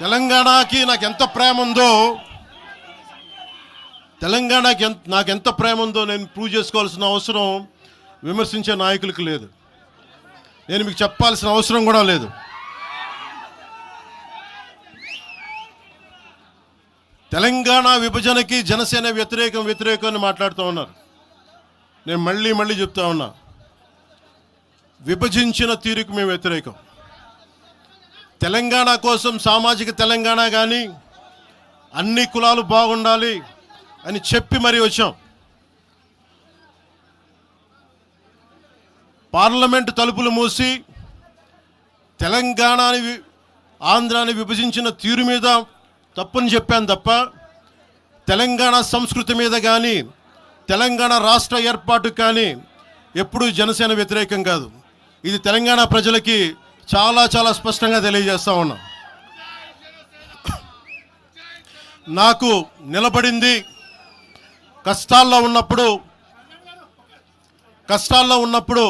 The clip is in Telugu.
తెలంగాణకి నాకెంత ప్రేమ ఉందో నాకెంత ప్రేమ ఉందో నేను ప్రూవ్ చేసుకోవాల్సిన అవసరం విమర్శించే నాయకులకు లేదు. నేను మీకు చెప్పాల్సిన అవసరం కూడా లేదు. తెలంగాణ విభజనకి జనసేన వ్యతిరేకం అని మాట్లాడుతూ ఉన్నారు. నేను మళ్ళీ చెప్తా ఉన్నా, విభజించిన తీరుకు మేము వ్యతిరేకం. తెలంగాణ కోసం సామాజిక తెలంగాణ కానీ అన్ని కులాలు బాగుండాలి అని చెప్పి మరీ వచ్చాం. పార్లమెంటు తలుపులు మూసి తెలంగాణని ఆంధ్రాని విభజించిన తీరు మీద తప్పని చెప్పాను తప్ప తెలంగాణ సంస్కృతి మీద కానీ తెలంగాణ రాష్ట్ర ఏర్పాటు కానీ ఎప్పుడూ జనసేన వ్యతిరేకం కాదు. ఇది తెలంగాణ ప్రజలకి చాలా స్పష్టంగా తెలియజేస్తా ఉన్నా. నాకు నిలబడింది కష్టాల్లో ఉన్నప్పుడు